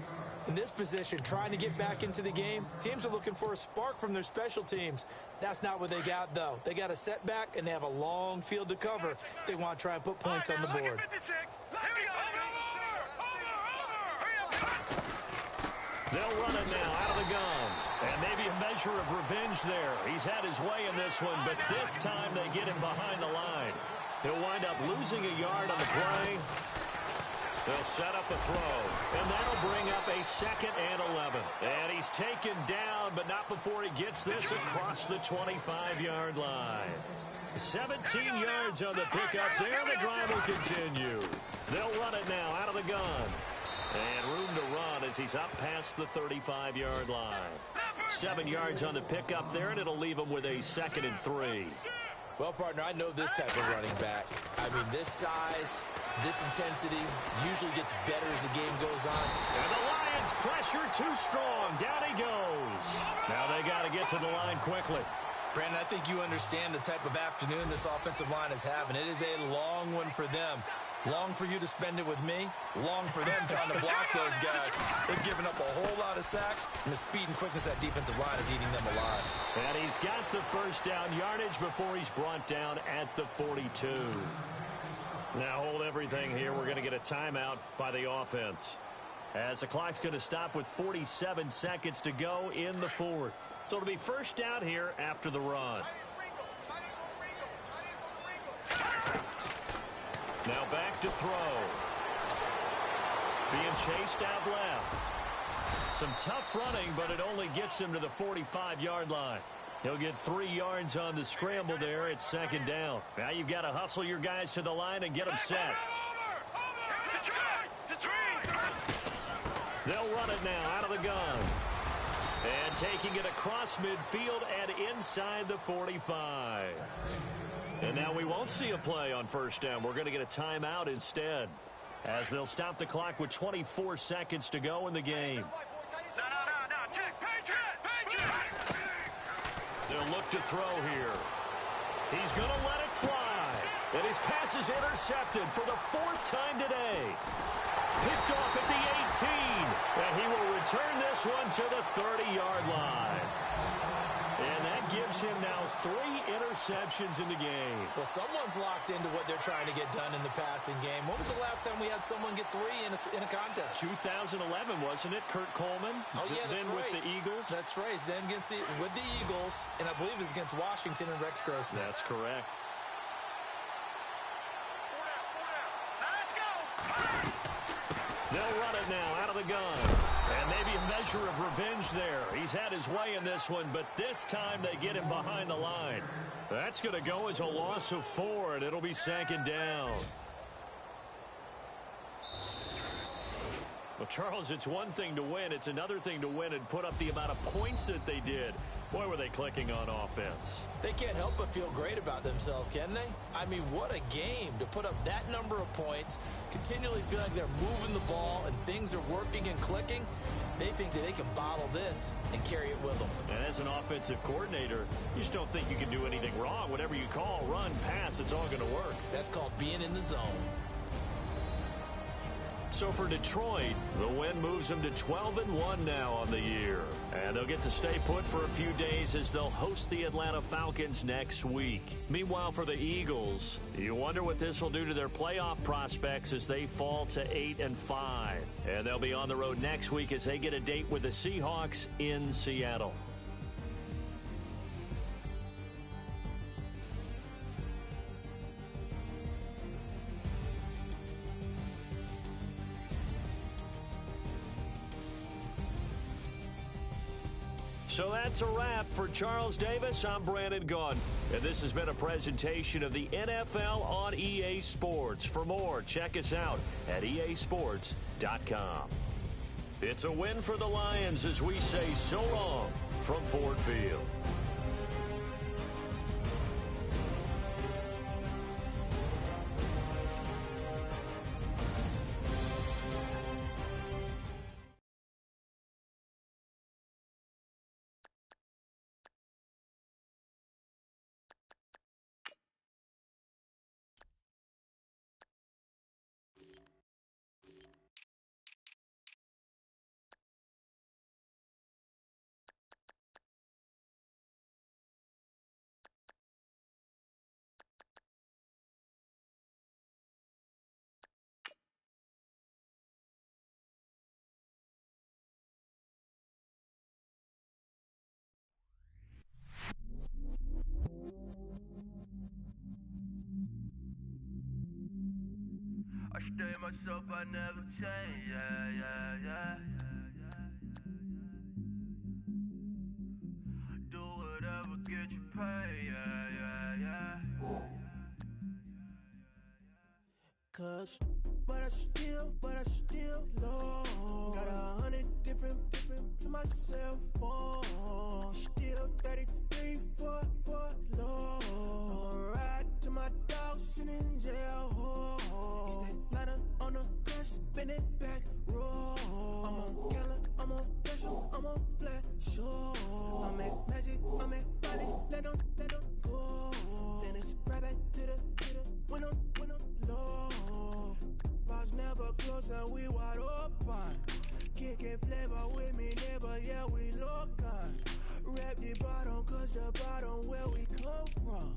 In this position, trying to get back into the game, teams are looking for a spark from their special teams. That's not what they got, though. They got a setback, and they have a long field to cover if they want to try and put points on the board. They'll run it now out of the gun. And maybe a measure of revenge there. He's had his way in this one, but this time they get him behind the line. He'll wind up losing a yard on the play. They'll set up a throw, and that'll bring up a 2nd and 11. And he's taken down, but not before he gets this across the 25-yard line. 17 yards on the pickup there. The drive will continue. They'll run it now out of the gun. And room to run as he's up past the 35-yard line. 7 yards on the pickup there, and it'll leave him with a 2nd and 3. Well, partner, I know this type of running back. I mean, this size, this intensity usually gets better as the game goes on. And the Lions pressure too strong. Down he goes. Now they got to get to the line quickly. Brandon, I think you understand the type of afternoon this offensive line is having. It is a long one for them. Long for you to spend it with me. Long for them trying to block those guys. They've given up a whole lot of sacks, and the speed and quickness of that defensive line is eating them alive. And he's got the first down yardage before he's brought down at the 42. Now hold everything here. We're going to get a timeout by the offense, as the clock's going to stop with 47 seconds to go in the 4th. So it'll be first down here after the run. Now back to throw. Being chased out left. Some tough running, but it only gets him to the 45-yard line. He'll get 3 yards on the scramble there. It's 2nd down. Now you've got to hustle your guys to the line and get them set. They'll run it now out of the gun. And taking it across midfield and inside the 45. And now we won't see a play on first down. We're going to get a timeout instead, as they'll stop the clock with 24 seconds to go in the game. They'll look to throw here. He's going to let it fly. And his pass is intercepted for the 4th time today. Picked off at the 18. And he will return this one to the 30-yard line. And that gives him now 3 interceptions in the game. Well, someone's locked into what they're trying to get done in the passing game. When was the last time we had someone get 3 in a contest? 2011, wasn't it? Kurt Coleman. Oh, yeah, that's then right. With the Eagles. That's right. Then with the Eagles, and I believe it was against Washington and Rex Grossman. That's correct. They'll run it now out of the gun. And maybe a measure of revenge there. He's had his way in this one, but this time they get him behind the line. That's going to go as a loss of 4, and it'll be 2nd down. Well, Charles, it's one thing to win. It's another thing to win and put up the amount of points that they did. Boy, were they clicking on offense. They can't help but feel great about themselves, can they? I mean, what a game to put up that number of points, continually feel like they're moving the ball and things are working and clicking. They think that they can bottle this and carry it with them. And as an offensive coordinator, you just don't think you can do anything wrong. Whatever you call, run, pass, it's all going to work. That's called being in the zone. So for Detroit, the win moves them to 12-1 now on the year. And they'll get to stay put for a few days as they'll host the Atlanta Falcons next week. Meanwhile, for the Eagles, you wonder what this will do to their playoff prospects as they fall to 8-5. And they'll be on the road next week as they get a date with the Seahawks in Seattle. So that's a wrap. For Charles Davis, I'm Brandon Gunn. And this has been a presentation of the NFL on EA Sports. For more, check us out at easports.com. It's a win for the Lions as we say so long from Ford Field. I stay myself, I never change, yeah. Do whatever, get you paid, yeah. Cause, but I still low. Got 100 different in my cell phone. Still 33 for low. I'ma ride to my dog sitting in jail. It's that ladder on the grass, spin it back, roll. I'm on Gala, I'm on pressure, I'm on flat, show. I make magic, I make bodies, let them go. Then it's right back to the when I'm low. Bars never close and we wide open. Kicking flavor with me, neighbor, yeah, we local. Rap the bottom, cause the bottom where we come from.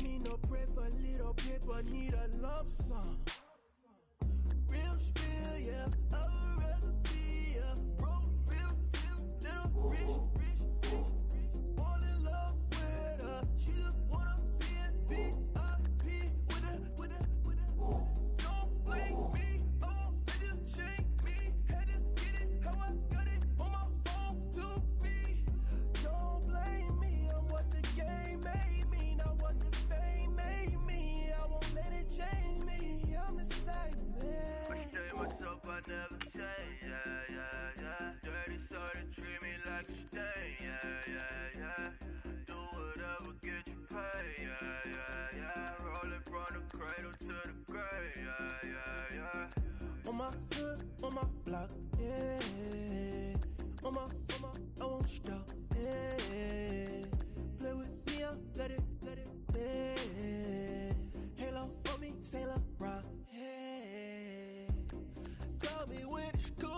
Me no pray for little paper, need a lump sum. Real spill, yeah, I would rather be, yeah. Broke, real, little rich. All in love with her, she just wanna be in VIP with it. Don't blame me, oh, they just shake me. Had to get it, how I got it, on my own 2 feet. Don't blame me, I'm what the game made me, not what the fame made me. I won't let it change me, I'm the same man. I stay myself, I never change, yeah. Dirty sorta treat me like a stain, yeah. Do whatever, get you paid, yeah. Rolling from the cradle to the grave, yeah. On my hood, on my block, yeah. On my, I won't stop, yeah. Play with me, I'll let it, yeah. Halo on me, Saint Laurent, yeah. Call me when it's cool.